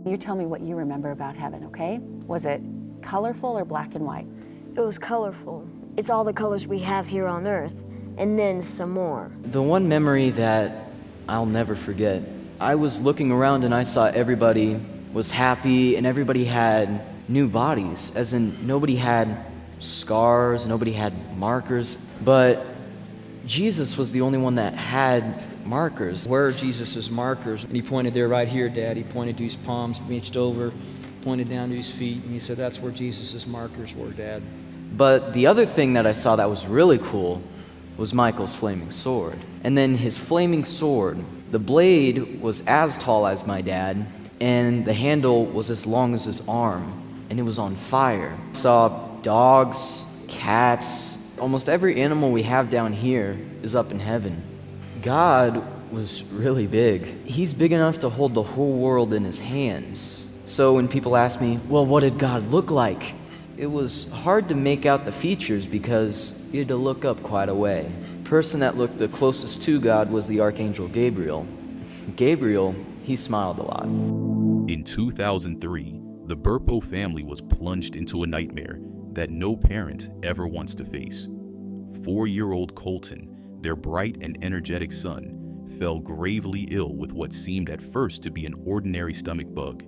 You tell me what you remember about heaven, okay? Was it colorful or black and white? It was colorful. It's all the colors we have here on Earth, and then some more. The one memory that I'll never forget, I was looking around and I saw everybody was happy and everybody had new bodies, as in nobody had scars, nobody had markers, but Jesus was the only one that had markers. Where are Jesus' markers? And he pointed there right here, Dad. He pointed to his palms, reached over, pointed down to his feet, and he said, that's where Jesus' markers were, Dad. But the other thing that I saw that was really cool was Michael's flaming sword. And then his flaming sword, the blade was as tall as my dad, and the handle was as long as his arm, and it was on fire. I saw dogs, cats, almost every animal we have down here is up in heaven. God was really big. He's big enough to hold the whole world in his hands. So when people ask me, well, what did God look like? It was hard to make out the features because you had to look up quite a way. The person that looked the closest to God was the Archangel Gabriel. Gabriel, he smiled a lot. In 2003, the Burpo family was plunged into a nightmare that no parent ever wants to face. 4-year-old Colton, their bright and energetic son, fell gravely ill with what seemed at first to be an ordinary stomach bug.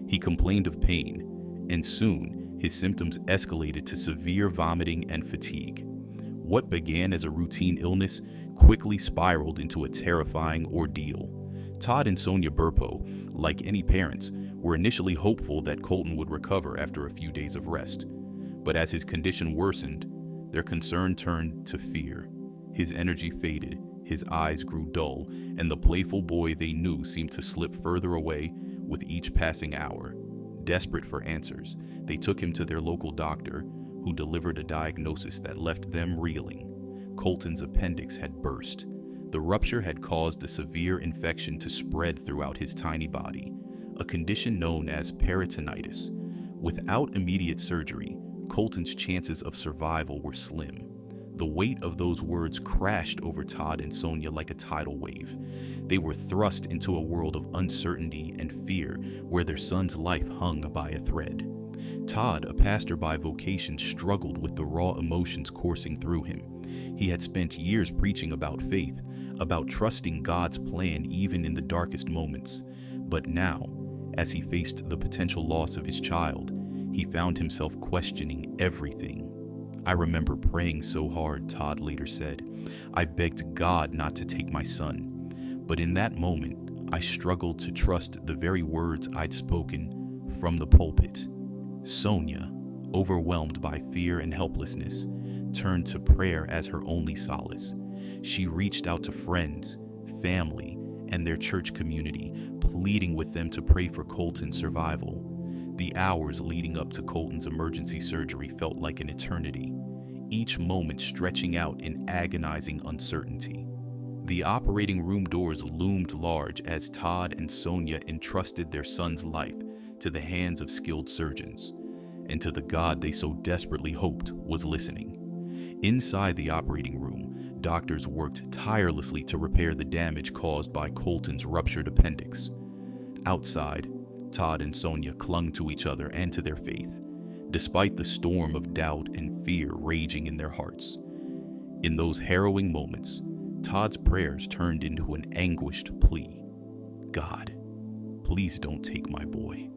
He complained of pain, and soon his symptoms escalated to severe vomiting and fatigue. What began as a routine illness quickly spiraled into a terrifying ordeal. Todd and Sonia Burpo, like any parents, were initially hopeful that Colton would recover after a few days of rest. But as his condition worsened, their concern turned to fear. His energy faded, his eyes grew dull, and the playful boy they knew seemed to slip further away with each passing hour. Desperate for answers, they took him to their local doctor, who delivered a diagnosis that left them reeling. Colton's appendix had burst. The rupture had caused a severe infection to spread throughout his tiny body, a condition known as peritonitis. Without immediate surgery, Colton's chances of survival were slim. The weight of those words crashed over Todd and Sonia like a tidal wave. They were thrust into a world of uncertainty and fear where their son's life hung by a thread. Todd, a pastor by vocation, struggled with the raw emotions coursing through him. He had spent years preaching about faith, about trusting God's plan even in the darkest moments. But now, as he faced the potential loss of his child, he found himself questioning everything. I remember praying so hard, Todd later said. I begged God not to take my son. But in that moment, I struggled to trust the very words I'd spoken from the pulpit. Sonia, overwhelmed by fear and helplessness, turned to prayer as her only solace. She reached out to friends, family, and their church community, pleading with them to pray for Colton's survival. The hours leading up to Colton's emergency surgery felt like an eternity, each moment stretching out in agonizing uncertainty. The operating room doors loomed large as Todd and Sonia entrusted their son's life to the hands of skilled surgeons, and to the God they so desperately hoped was listening. Inside the operating room, doctors worked tirelessly to repair the damage caused by Colton's ruptured appendix. Outside, Todd and Sonia clung to each other and to their faith, despite the storm of doubt and fear raging in their hearts. In those harrowing moments, Todd's prayers turned into an anguished plea. God, please don't take my boy.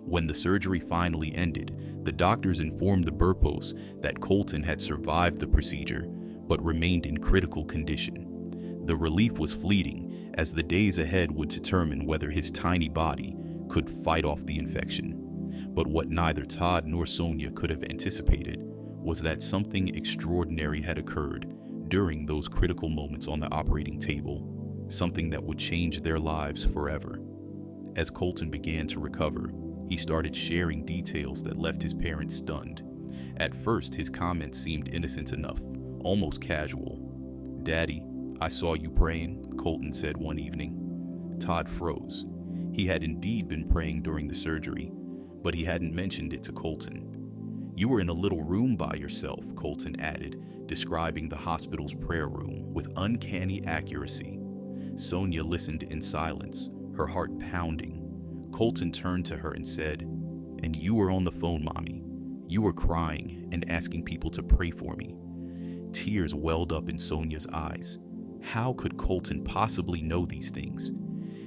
When the surgery finally ended, the doctors informed the Burpos that Colton had survived the procedure, but remained in critical condition. The relief was fleeting, as the days ahead would determine whether his tiny body could fight off the infection. But what neither Todd nor Sonia could have anticipated was that something extraordinary had occurred during those critical moments on the operating table, something that would change their lives forever. As Colton began to recover, he started sharing details that left his parents stunned. At first, his comments seemed innocent enough, almost casual. "Daddy, I saw you praying," Colton said one evening. Todd froze. He had indeed been praying during the surgery, but he hadn't mentioned it to Colton. "You were in a little room by yourself," Colton added, describing the hospital's prayer room with uncanny accuracy. Sonia listened in silence, her heart pounding. Colton turned to her and said, "And you were on the phone, Mommy. You were crying and asking people to pray for me." Tears welled up in Sonia's eyes. How could Colton possibly know these things?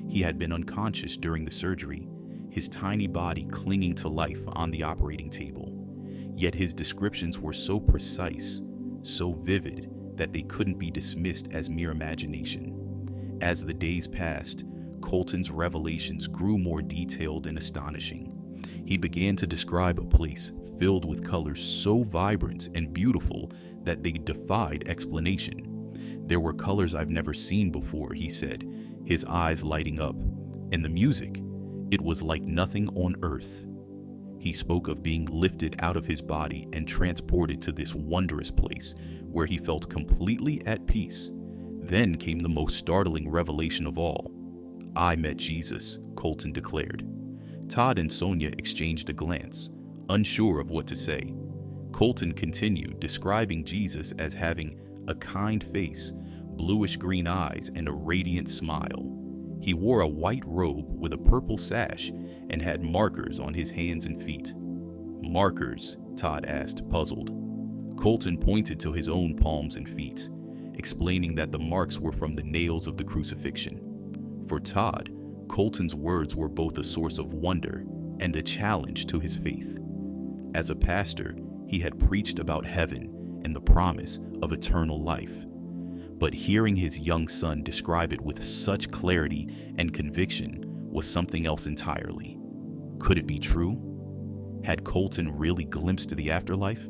He had been unconscious during the surgery, his tiny body clinging to life on the operating table. Yet his descriptions were so precise, so vivid, that they couldn't be dismissed as mere imagination. As the days passed, Colton's revelations grew more detailed and astonishing. He began to describe a place filled with colors so vibrant and beautiful that they defied explanation. "There were colors I've never seen before," he said, his eyes lighting up. "And the music, it was like nothing on earth." He spoke of being lifted out of his body and transported to this wondrous place where he felt completely at peace. Then came the most startling revelation of all. "I met Jesus," Colton declared. Todd and Sonia exchanged a glance, unsure of what to say. Colton continued, describing Jesus as having a kind face, bluish-green eyes, and a radiant smile. He wore a white robe with a purple sash and had markers on his hands and feet. "Markers?" Todd asked, puzzled. Colton pointed to his own palms and feet, explaining that the marks were from the nails of the crucifixion. For Todd, Colton's words were both a source of wonder and a challenge to his faith. As a pastor, he had preached about heaven and the promise of eternal life. But hearing his young son describe it with such clarity and conviction was something else entirely. Could it be true? Had Colton really glimpsed the afterlife?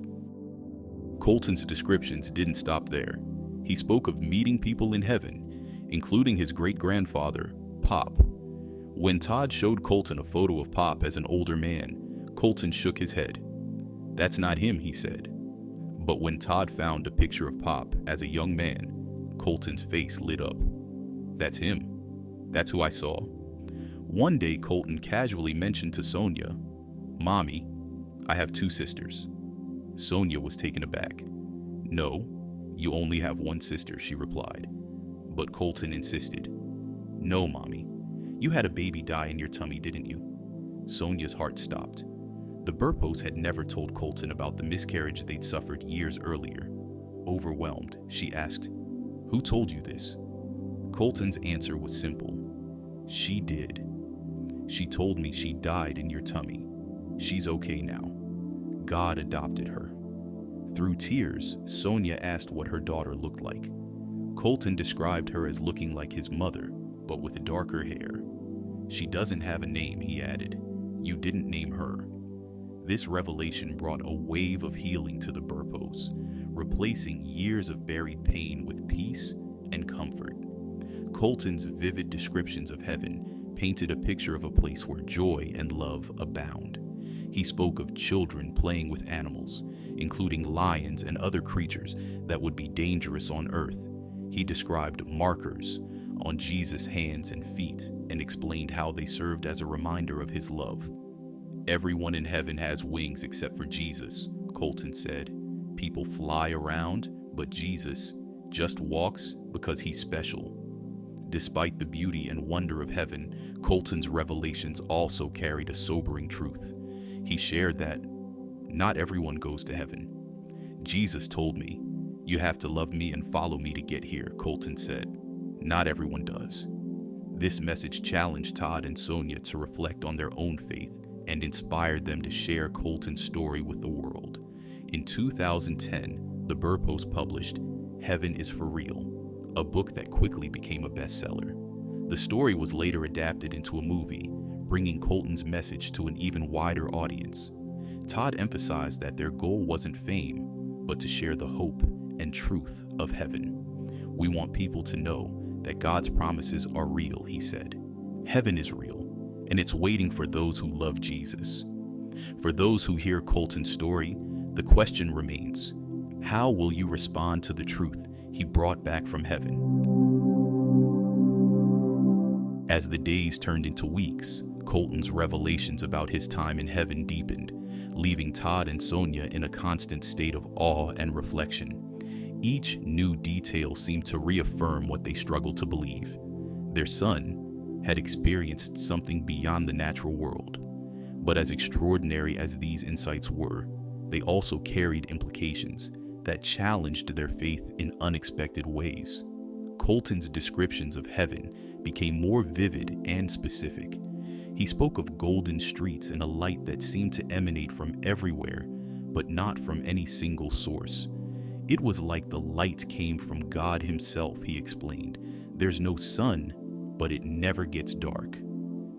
Colton's descriptions didn't stop there. He spoke of meeting people in heaven, including his great-grandfather, Pop. When Todd showed Colton a photo of Pop as an older man, Colton shook his head. "That's not him," he said. But when Todd found a picture of Pop as a young man, Colton's face lit up. "That's him. That's who I saw." One day, Colton casually mentioned to Sonia, "Mommy, I have 2 sisters." Sonia was taken aback. "No, you only have 1 sister," she replied. But Colton insisted. "No, Mommy. You had a baby die in your tummy, didn't you?" Sonia's heart stopped. The Burpos had never told Colton about the miscarriage they'd suffered years earlier. Overwhelmed, she asked, "Who told you this?" Colton's answer was simple. "She did. She told me she died in your tummy. She's okay now. God adopted her." Through tears, Sonia asked what her daughter looked like. Colton described her as looking like his mother, but with darker hair. "She doesn't have a name," he added. "You didn't name her." This revelation brought a wave of healing to the Burpos, replacing years of buried pain with peace and comfort. Colton's vivid descriptions of heaven painted a picture of a place where joy and love abound. He spoke of children playing with animals, including lions and other creatures that would be dangerous on earth. He described markers on Jesus' hands and feet and explained how they served as a reminder of his love. "Everyone in heaven has wings except for Jesus," Colton said. "People fly around, but Jesus just walks because he's special." Despite the beauty and wonder of heaven, Colton's revelations also carried a sobering truth. He shared that not everyone goes to heaven. "Jesus told me, you have to love me and follow me to get here," Colton said. "Not everyone does." This message challenged Todd and Sonia to reflect on their own faith and inspired them to share Colton's story with the world. In 2010, the Burpos published Heaven is for Real, a book that quickly became a bestseller. The story was later adapted into a movie, bringing Colton's message to an even wider audience. Todd emphasized that their goal wasn't fame, but to share the hope and truth of heaven. "We want people to know that God's promises are real," he said. "Heaven is real, and it's waiting for those who love Jesus." For those who hear Colton's story, the question remains, how will you respond to the truth he brought back from heaven? As the days turned into weeks, Colton's revelations about his time in heaven deepened, leaving Todd and Sonia in a constant state of awe and reflection. Each new detail seemed to reaffirm what they struggled to believe. Their son, had experienced something beyond the natural world. But as extraordinary as these insights were, they also carried implications that challenged their faith in unexpected ways. Colton's descriptions of heaven became more vivid and specific. He spoke of golden streets and a light that seemed to emanate from everywhere, but not from any single source. It was like the light came from God himself, he explained. There's no sun, but it never gets dark.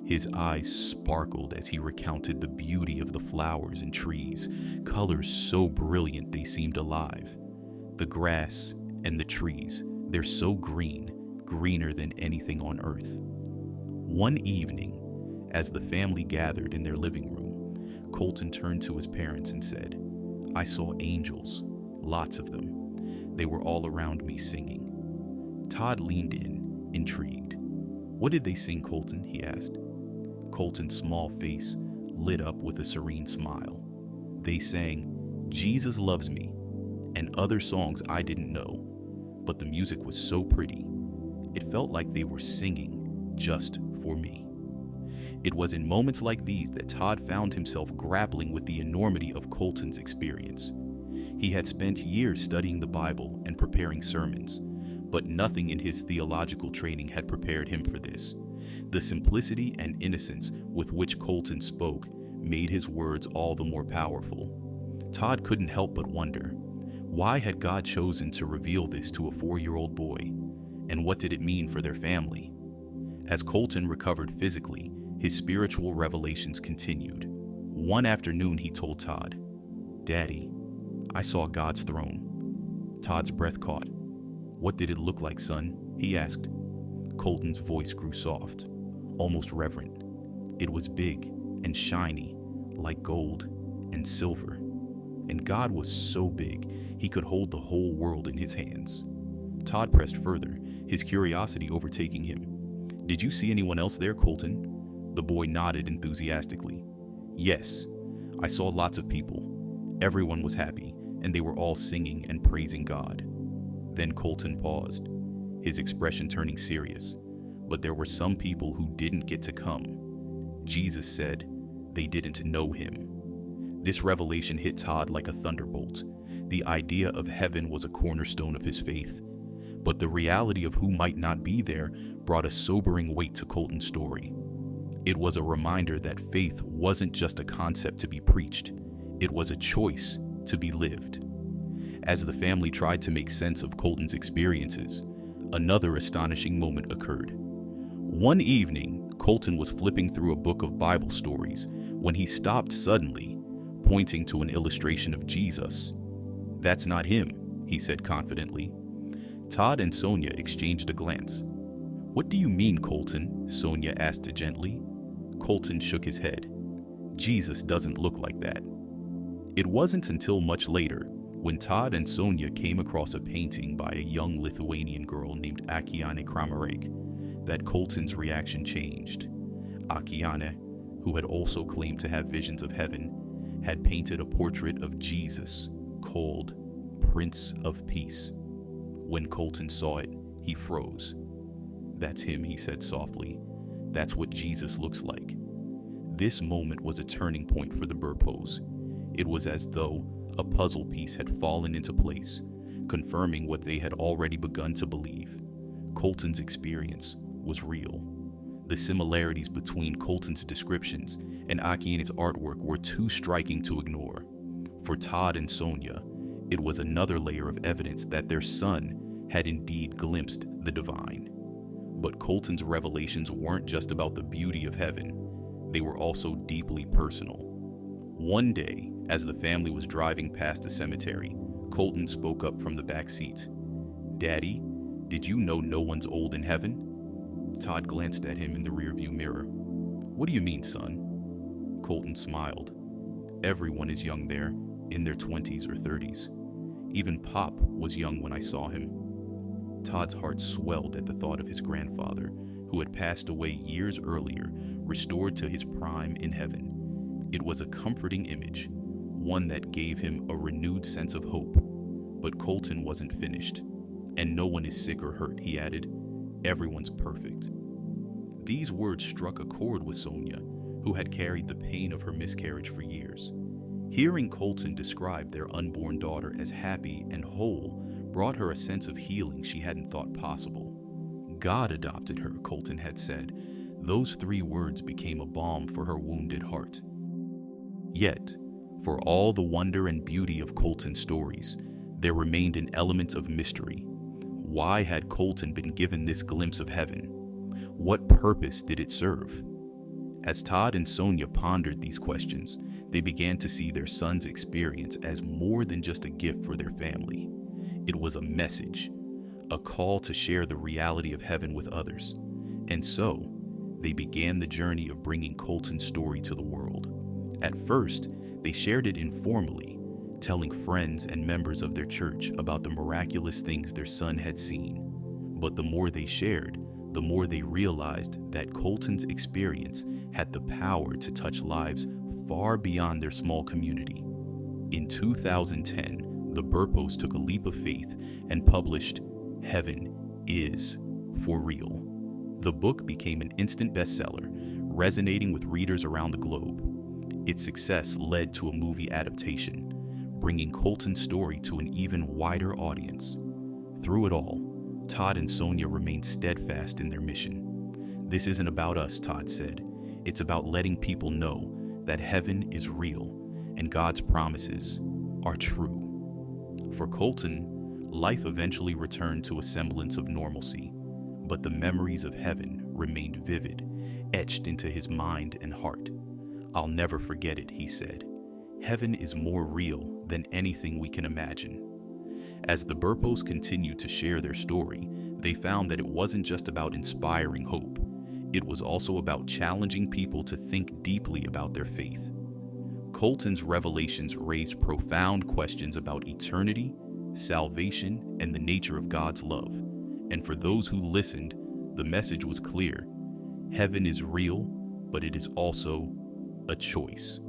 His eyes sparkled as he recounted the beauty of the flowers and trees, colors so brilliant they seemed alive. The grass and the trees, they're so green, greener than anything on earth. One evening, as the family gathered in their living room, Colton turned to his parents and said, "I saw angels, lots of them. They were all around me singing." Todd leaned in, intrigued. "What did they sing, Colton?" he asked. Colton's small face lit up with a serene smile. "They sang, 'Jesus Loves Me,' and other songs I didn't know, but the music was so pretty. It felt like they were singing just for me." It was in moments like these that Todd found himself grappling with the enormity of Colton's experience. He had spent years studying the Bible and preparing sermons, but nothing in his theological training had prepared him for this. The simplicity and innocence with which Colton spoke made his words all the more powerful. Todd couldn't help but wonder, why had God chosen to reveal this to a 4-year-old boy? And what did it mean for their family? As Colton recovered physically, his spiritual revelations continued. One afternoon he told Todd, "Daddy, I saw God's throne." Todd's breath caught. "What did it look like, son?" he asked. Colton's voice grew soft, almost reverent. "It was big and shiny, like gold and silver. And God was so big, he could hold the whole world in his hands." Todd pressed further, his curiosity overtaking him. "Did you see anyone else there, Colton?" The boy nodded enthusiastically. "Yes, I saw lots of people. Everyone was happy, and they were all singing and praising God." Then Colton paused, his expression turning serious. "But there were some people who didn't get to come. Jesus said they didn't know him." This revelation hit Todd like a thunderbolt. The idea of heaven was a cornerstone of his faith, but the reality of who might not be there brought a sobering weight to Colton's story. It was a reminder that faith wasn't just a concept to be preached, it was a choice to be lived. As the family tried to make sense of Colton's experiences, another astonishing moment occurred. One evening, Colton was flipping through a book of Bible stories when he stopped suddenly, pointing to an illustration of Jesus. "That's not him," he said confidently. Todd and Sonia exchanged a glance. "What do you mean, Colton?" Sonia asked gently. Colton shook his head. "Jesus doesn't look like that." It wasn't until much later, when Todd and Sonia came across a painting by a young Lithuanian girl named Akiane Kramarek, that Colton's reaction changed. Akiane, who had also claimed to have visions of heaven, had painted a portrait of Jesus called Prince of Peace. When Colton saw it, he froze. "That's him," he said softly. "That's what Jesus looks like." This moment was a turning point for the Burpos. It was as though a puzzle piece had fallen into place, confirming what they had already begun to believe. Colton's experience was real. The similarities between Colton's descriptions and Akiane's artwork were too striking to ignore. For Todd and Sonia, it was another layer of evidence that their son had indeed glimpsed the divine. But Colton's revelations weren't just about the beauty of heaven, they were also deeply personal. One day, as the family was driving past a cemetery, Colton spoke up from the back seat. "Daddy, did you know no one's old in heaven?" Todd glanced at him in the rearview mirror. "What do you mean, son?" Colton smiled. "Everyone is young there, in their 20s or 30s. Even Pop was young when I saw him." Todd's heart swelled at the thought of his grandfather, who had passed away years earlier, restored to his prime in heaven. It was a comforting image, one that gave him a renewed sense of hope. But Colton wasn't finished. "And no one is sick or hurt," he added. "Everyone's perfect." These words struck a chord with Sonia, who had carried the pain of her miscarriage for years. Hearing Colton describe their unborn daughter as happy and whole brought her a sense of healing she hadn't thought possible. God adopted her, Colton had said. Those 3 words became a balm for her wounded heart. Yet, for all the wonder and beauty of Colton's stories, there remained an element of mystery. Why had Colton been given this glimpse of heaven? What purpose did it serve? As Todd and Sonia pondered these questions, they began to see their son's experience as more than just a gift for their family. It was a message, a call to share the reality of heaven with others. And so, they began the journey of bringing Colton's story to the world. At first, they shared it informally, telling friends and members of their church about the miraculous things their son had seen. But the more they shared, the more they realized that Colton's experience had the power to touch lives far beyond their small community. In 2010, the Burpos took a leap of faith and published Heaven is for Real. The book became an instant bestseller, resonating with readers around the globe. Its success led to a movie adaptation, bringing Colton's story to an even wider audience. Through it all, Todd and Sonia remained steadfast in their mission. "This isn't about us," Todd said. "It's about letting people know that heaven is real and God's promises are true." For Colton, life eventually returned to a semblance of normalcy, but the memories of heaven remained vivid, etched into his mind and heart. "I'll never forget it," he said. "Heaven is more real than anything we can imagine." As the Burpos continued to share their story, they found that it wasn't just about inspiring hope. It was also about challenging people to think deeply about their faith. Colton's revelations raised profound questions about eternity, salvation, and the nature of God's love. And for those who listened, the message was clear. Heaven is real, but it is also a choice.